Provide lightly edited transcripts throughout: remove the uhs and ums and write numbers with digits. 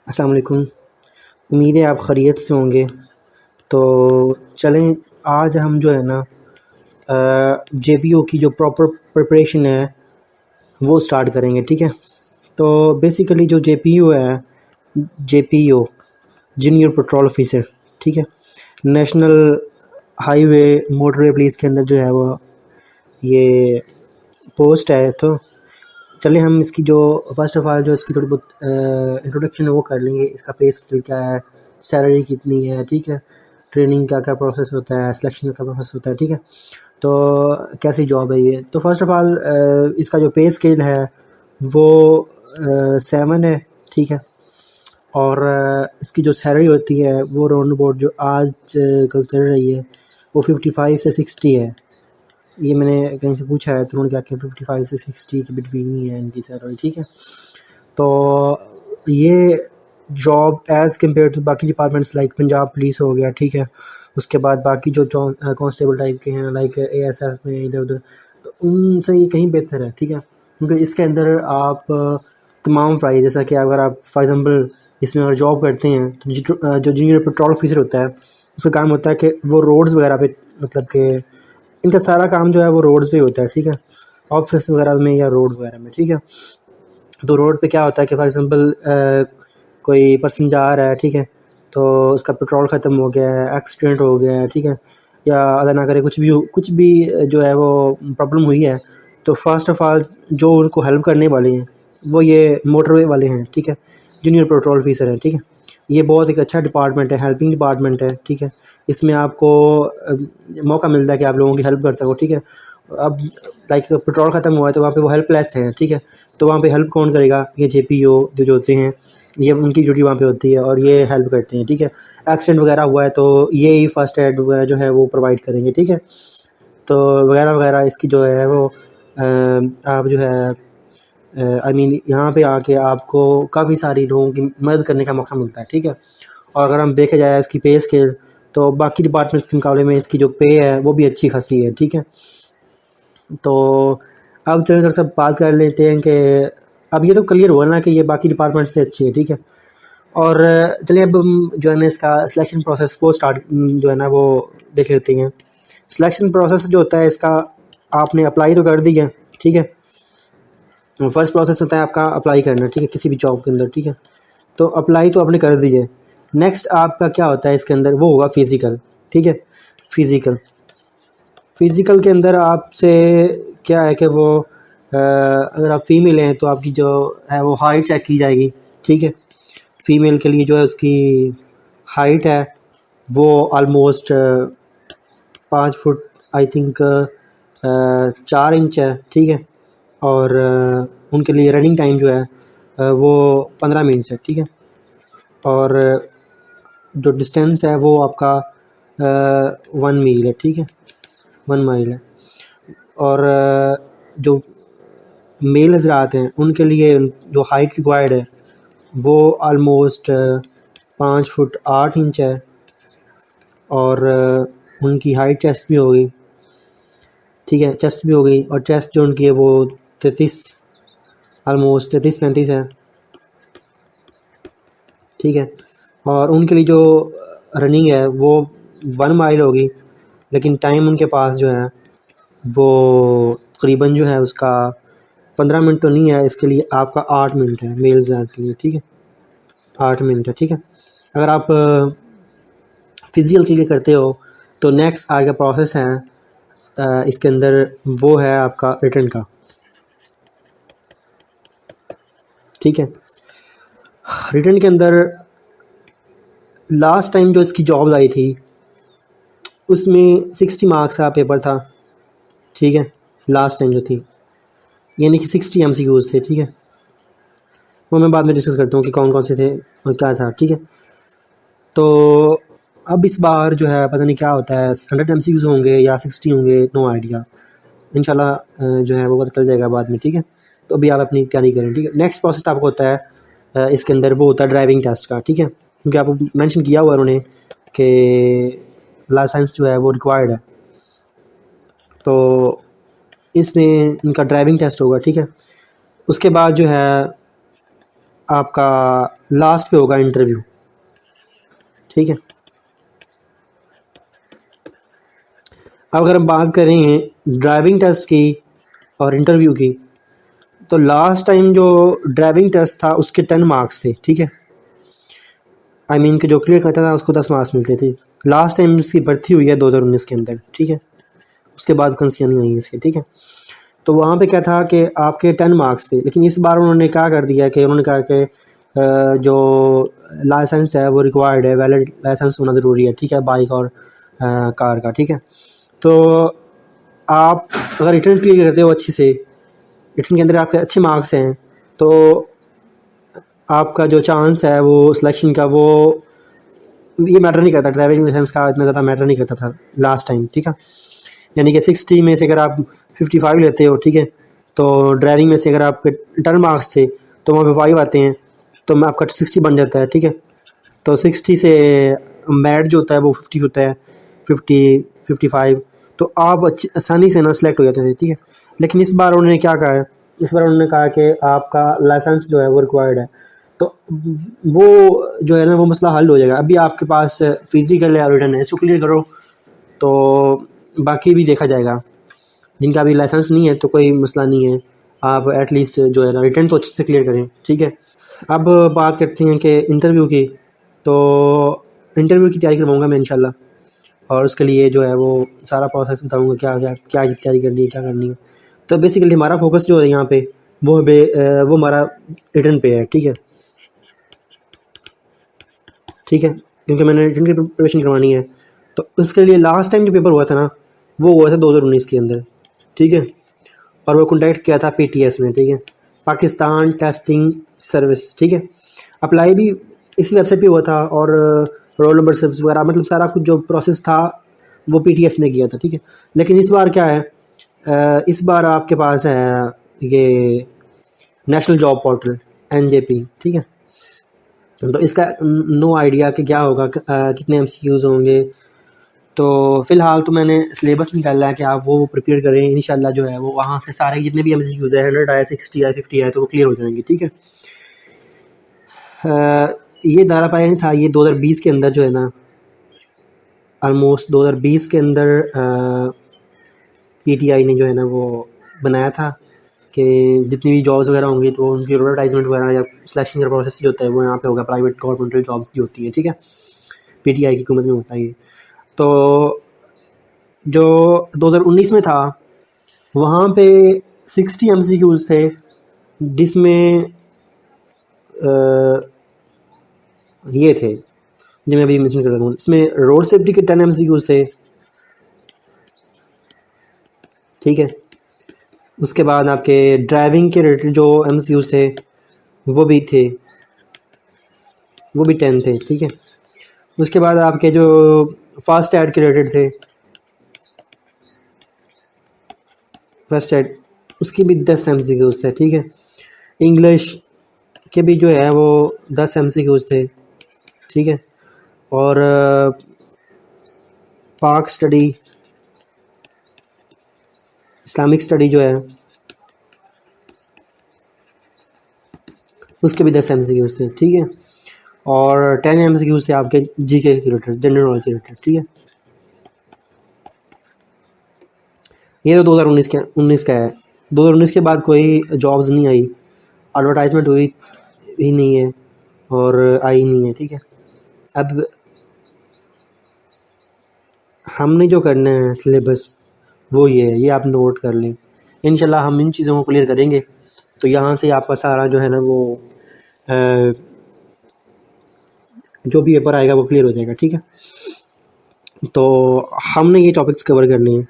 अस्सलाम वालेकुम। उम्मीद है आप खैरियत से होंगे। तो चलें, आज हम जो है ना जेपीओ की जो प्रॉपर प्रिपरेशन है वो स्टार्ट करेंगे, ठीक है। तो बेसिकली जो जेपीओ है, जेपीओ जूनियर पेट्रोल ऑफिसर, ठीक है, नेशनल हाईवे मोटरवे पुलिस के अंदर जो है वो ये पोस्ट है। तो चलिए हम इसकी जो फर्स्ट ऑफ़ ऑल जो इसकी थोड़ी बहुत इंट्रोडक्शन है वो कर लेंगे। इसका पे स्केल क्या है, सैलरी कितनी है, ठीक है, ट्रेनिंग का क्या प्रोसेस होता है, सिलेक्शन का क्या प्रोसेस होता है, ठीक है। तो कैसी जॉब है ये। तो फर्स्ट ऑफ़ ऑल इसका जो पे स्केल है वो 7 है, ठीक है। और इसकी जो सैलरी होती है वो राउंड अबाउट जो आज कल चल रही है वो 55 से 60 है। ये मैंने कहीं से पूछा है तो उन्होंने क्या कि 55 से 60 के बिटवीन ही है इनकी सैलरी, ठीक है। तो ये जॉब एज़ कम्पेयर टू बाकी डिपार्टमेंट्स लाइक पंजाब पुलिस हो गया, ठीक है, उसके बाद बाकी जो कांस्टेबल टाइप के हैं लाइक एएसएफ में इधर उधर, तो उनसे ये कहीं बेहतर है, ठीक है। क्योंकि इसके अंदर आप तमाम प्राइस, जैसा कि अगर आप फॉर एग्ज़ाम्पल इसमें अगर जॉब करते हैं तो जो जूनियर पेट्रोल ऑफिसर होता है उसका काम होता है कि वो रोड्स वगैरह पे, मतलब कि इनका सारा काम जो है वो रोड्स पे होता है, ठीक है, ऑफिस वगैरह में या रोड वगैरह में, ठीक है। तो रोड पे क्या होता है कि फॉर एग्ज़ाम्पल कोई पर्सन जा रहा है, ठीक है, तो उसका पेट्रोल ख़त्म हो गया है, एक्सीडेंट हो गया है, ठीक है, या अल्लाह ना करे कुछ भी जो है वो प्रॉब्लम हुई है, तो फर्स्ट ऑफ़ ऑल जो उनको हेल्प करने वाले हैं वो ये मोटरवे वाले हैं, ठीक है, जूनियर पेट्रोल ऑफिसर हैं, ठीक है। ये बहुत एक अच्छा डिपार्टमेंट है, हेल्पिंग डिपार्टमेंट है, ठीक है। इसमें आपको मौका मिलता है कि आप लोगों की हेल्प कर सको, ठीक है। अब लाइक पेट्रोल ख़त्म हुआ है तो वहाँ पे वो हेल्पलेस हैं, ठीक है। तो वहाँ पे हेल्प कौन करेगा, ये जेपीओ जो होते हैं, ये उनकी ड्यूटी वहाँ पे होती है और ये हेल्प करते हैं, ठीक है। एक्सीडेंट वगैरह हुआ है तो ये ही फर्स्ट एड वगैरह जो है वो प्रोवाइड करेंगे, ठीक है। तो वगैरह वगैरह इसकी जो है वो आप जो है आई मीन यहाँ पे आके आपको काफ़ी सारी लोगों की मदद करने का मौका मिलता है, ठीक है। और अगर हम देखे जाए इसकी पे स्केल तो बाकी डिपार्टमेंट्स के मुकाबले में इसकी जो पे है वो भी अच्छी खासी है, ठीक है। तो अब चलिए थोड़ा सा बात कर लेते हैं कि अब ये तो क्लियर हुआ ना कि ये बाकी डिपार्टमेंट से अच्छी है, ठीक है। और चलिए अब हम जो है ना इसका सिलेक्शन प्रोसेस वो स्टार्ट जो है ना वो देख लेते हैं। सिलेक्शन प्रोसेस जो होता है इसका, आपने अप्लाई तो कर दिया, ठीक है। फर्स्ट प्रोसेस होता है आपका अप्लाई करना, ठीक है, किसी भी जॉब के अंदर, ठीक है। तो अप्लाई तो आपने कर दी है। नेक्स्ट आपका क्या होता है इसके अंदर, वो होगा फिज़िकल, ठीक है। फिज़िकल फिज़िकल के अंदर आपसे क्या है कि वो अगर आप फीमेल हैं तो आपकी जो है वो हाइट चेक की जाएगी, ठीक है। फीमेल के लिए जो है उसकी हाइट है वो almost 5 foot I think 4 inch है, ठीक है। और उनके लिए रनिंग टाइम जो है वो 15 मिनट है, ठीक है। और जो डिस्टेंस है वो आपका 1 मील है, ठीक है, 1 माइल है। और जो मेल हजरात हैं उनके लिए जो हाइट रिक्वायर्ड है वो ऑलमोस्ट 5 फुट 8 इंच है। और उनकी हाइट चेस्ट भी होगी, ठीक है, चेस्ट भी होगी। और चेस्ट जो उनकी है वो 33, ऑलमोस्ट 33-35 है, ठीक है। और उनके लिए जो रनिंग है वो 1 माइल होगी, लेकिन टाइम उनके पास जो है वो तकरीबन जो है उसका 15 मिनट तो नहीं है, इसके लिए आपका 8 मिनट है मेल ज़ात के लिए, ठीक है, 8 मिनट है, ठीक है। अगर आप फिजिकल के लिए करते हो तो नेक्स्ट आगे प्रोसेस है इसके अंदर वो है आपका रिटर्न का, ठीक है। रिटर्न के अंदर लास्ट टाइम जो इसकी जॉब्स आई थी उसमें 60 मार्क्स का पेपर था, ठीक है, लास्ट टाइम जो थी, यानी कि 60 MCQs थे, ठीक है। वो मैं बाद में डिस्कस करता हूँ कि कौन कौन से थे और क्या था, ठीक है। तो अब इस बार जो है पता नहीं क्या होता है, 100 MCQs होंगे या 60 होंगे, नो आइडिया। इंशाल्लाह जो है वो पता चल जाएगा बाद में, ठीक है। तो अभी आप अपनी तैयारी करें, ठीक है। नेक्स्ट प्रोसेस आपको होता है इसके अंदर वो होता है ड्राइविंग टेस्ट का, ठीक है, क्योंकि आपको मेंशन किया हुआ है उन्होंने कि लाइसेंस जो है वो रिक्वायर्ड है। तो इसमें इनका ड्राइविंग टेस्ट होगा, ठीक है। उसके बाद जो है आपका लास्ट पे होगा इंटरव्यू। ठीक है, अब अगर हम बात करें ड्राइविंग टेस्ट की और इंटरव्यू की, तो लास्ट टाइम जो ड्राइविंग टेस्ट था उसके 10 मार्क्स थे। ठीक है, आई मीन कि जो क्लियर करता था उसको 10 मार्क्स मिलते थे। लास्ट टाइम इसकी भर्ती हुई है 2019 के अंदर। ठीक है, उसके बाद कंसियाँ नहीं आई इसके। ठीक है, तो वहाँ पे क्या था कि आपके 10 मार्क्स थे, लेकिन इस बार उन्होंने क्या कर दिया कि उन्होंने कहा कि जो लाइसेंस है वो रिक्वायर्ड है, वैलिड लाइसेंस होना ज़रूरी है। ठीक है, बाइक और कार का। ठीक है, तो आप अगर रिटर्न क्लियर करते हो अच्छे से, रिटर्न के अंदर आपके अच्छे मार्क्स हैं, तो आपका जो चांस है वो सिलेक्शन का, वो ये मैटर नहीं करता। ड्राइविंग लाइसेंस का इतना ज़्यादा मैटर नहीं करता था लास्ट टाइम। ठीक है, यानी कि 60 में से अगर आप 55 लेते हो, ठीक है, तो ड्राइविंग में से अगर आपके 10 मार्क्स थे तो वहाँ पे 5 आते हैं, तो आपका 60 बन जाता है। ठीक है, तो 60 से मेरिट जो होता है वो 50 होता है, 50 55, तो आप आसानी से ना सेलेक्ट हो जाते थे। ठीक है, लेकिन इस बार उन्होंने क्या कहा है, इस बार उन्होंने कहा कि आपका लाइसेंस जो है वो रिक्वायर्ड है, तो वो जो है ना वो मसला हल हो जाएगा। अभी आपके पास फिजिकल है, रिटर्न है, इसको क्लियर करो तो बाकी भी देखा जाएगा। जिनका अभी लाइसेंस नहीं है तो कोई मसला नहीं है, आप एटलीस्ट जो है ना रिटर्न तो अच्छे से क्लियर करें। ठीक है, अब बात करते हैं कि इंटरव्यू की। तो इंटरव्यू की तैयारी करवाऊँगा मैं इंशाल्लाह, और उसके लिए जो है वो सारा प्रोसेस बताऊँगा, क्या क्या क्या तैयारी करनी है, क्या करनी है। तो बेसिकली हमारा फोकस जो है यहाँ पे वो हमारा रिटर्न पे है। ठीक है, ठीक है, क्योंकि मैंने रिटर्न की प्रिपरेशन करवानी है। तो उसके लिए लास्ट टाइम जो पेपर हुआ था ना, वो हुआ था 2019 के अंदर। ठीक है, और वो कंडक्ट किया था पीटीएस ने। ठीक है, पाकिस्तान टेस्टिंग सर्विस। ठीक है, अप्लाई भी इसी वेबसाइट पे हुआ था, और रोल नंबर सर्विस वगैरह, मतलब सारा कुछ जो प्रोसेस था वो पीटीएस ने किया था। ठीक है, लेकिन इस बार क्या है, इस बार आपके पास है ये नेशनल जॉब पोर्टल, एनजेपी। ठीक है, तो इसका नो आइडिया कि क्या होगा, कितने एमसीक्यूज़ होंगे। तो फ़िलहाल तो मैंने सिलेबस निकाला है कि आप वो प्रिपेयर करें। इंशाल्लाह जो है वो वहाँ से सारे जितने भी एमसीक्यूज़ है, 100 आए, 60 आए, 50 आए, तो वो क्लियर हो जाएंगे। ठीक है, ये दायरा पाया नहीं था, ये 2020 के अंदर जो है ना, ऑलमोस्ट 2020 के अंदर पीटीआई ने जो है ना वो बनाया था कि जितनी भी जॉब्स वगैरह होंगी तो उनकी एडवर्टाइजमेंट वगैरह या सिलेक्शन का प्रोसेस जो होता है वो यहाँ पे होगा, प्राइवेट गवर्नमेंटल जॉब्स जो होती है। ठीक है, पीटीआई की हुकूमत में होता है ये। तो जो 2019 में था, वहाँ पे 60 एमसीक्यूज़ थे, जिसमें ये थे जो मैं अभी मेंशन कर रहा हूँ। इसमें रोड सेफ्टी के 10 एमसीक्यूज़ थे। ठीक है, उसके बाद आपके ड्राइविंग के रिलेटेड जो एमसीक्यूज़ थे वो भी थे, वो भी 10 थे। ठीक है, उसके बाद आपके जो फास्ट ऐड के रिलेटेड थे, फर्स्ट एड, उसकी भी 10 एमसीक्यूज़ थे। ठीक है, इंग्लिश के भी जो है वो 10 एमसीक्यूज़ थे। ठीक है, और पाक स्टडी, इस्लामिक स्टडी जो है उसके भी 10 एमसीक्यूज़ थे। ठीक है, और 10 एमसीक्यूज़ थे आपके जीके के रिलेटेड, जनरल नॉलेज के रिलेटेड। ठीक है, ये तो 2019 का है। 2019 के बाद कोई जॉब्स नहीं आई, एडवर्टाइजमेंट हुई ही नहीं है और आई नहीं है। ठीक है, अब हमने जो करना है सिलेबस वो ये है, ये आप नोट कर लें। इंशाल्लाह हम इन चीज़ों को क्लियर करेंगे तो यहाँ से आपका सारा जो है ना वो जो भी पेपर आएगा वो क्लियर हो जाएगा। ठीक है, तो हमने ये टॉपिक्स कवर करने हैं,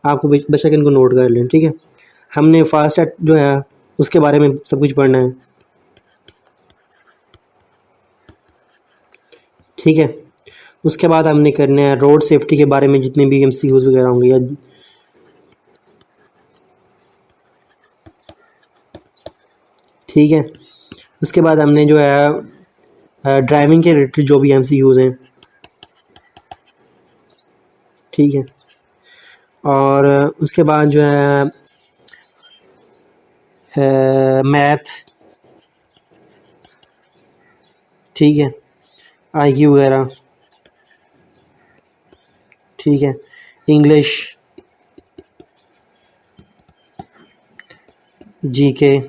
आपको बेशक इनको नोट कर लें। ठीक है, हमने फास्ट एड जो है उसके बारे में सब कुछ पढ़ना है। ठीक है, उसके बाद हमने करना है रोड सेफ्टी के बारे में, जितने भी एमसीक्यूज़ वगैरह होंगे या ठीक है, उसके बाद हमने जो है ड्राइविंग के रिलेटेड जो भी एमसीक्यूज़ हैं। ठीक है, और उसके बाद जो है मैथ, ठीक है, आईक्यू वगैरह, ठीक है, इंग्लिश, जीके,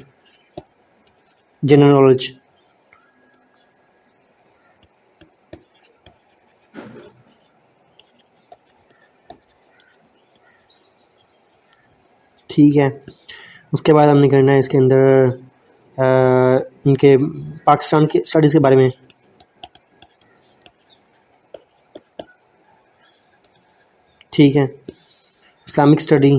जनरल नॉलेज, ठीक है। उसके बाद हमने करना है इसके अंदर इनके पाकिस्तान के स्टडीज़ के बारे में, ठीक है, इस्लामिक स्टडी,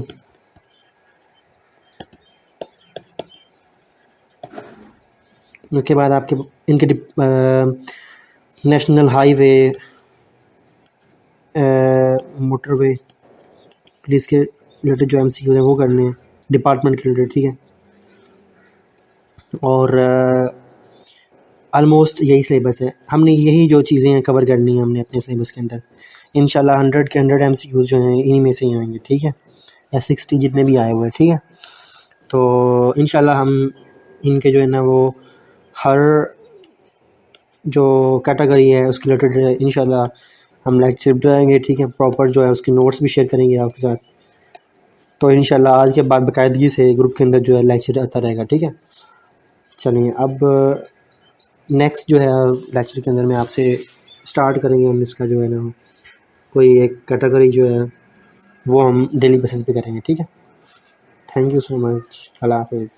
उसके बाद आपके इनके नेशनल हाईवे, मोटरवे, पुलिस के रिलेटेड जो एमसीक्यू हैं वो करने हैं डिपार्टमेंट के रिलेटेड, ठीक है। और ऑलमोस्ट यही सिलेबस है, हमने यही जो चीज़ें हैं कवर करनी है हमने अपने सिलेबस के अंदर। इंशाल्लाह 100 के 100 एमसीक्यूज़ जो हैं इन्हीं में से ही आएंगे, ठीक है, या 60 जितने भी आए हुए हैं, ठीक है। तो इंशाल्लाह हम इनके जो है ना वो हर जो कैटेगरी है उसके रिलेटेड इंशाल्लाह हम लेक्चर बनाएंगे, ठीक है, प्रॉपर जो है उसके नोट्स भी शेयर करेंगे आपके साथ। तो इंशाल्लाह आज के बाद बाकायदगी से ग्रुप के अंदर जो है लेक्चर आता रहेगा, ठीक है। चलिए अब नेक्स्ट जो है लेक्चर के अंदर मैं आपसे स्टार्ट करेंगे हम इसका जो है ना कोई एक कैटेगरी जो है वो हम डेली बेसिस पे करेंगे, ठीक है। थैंक यू सो मच, अल्लाह हाफिज़।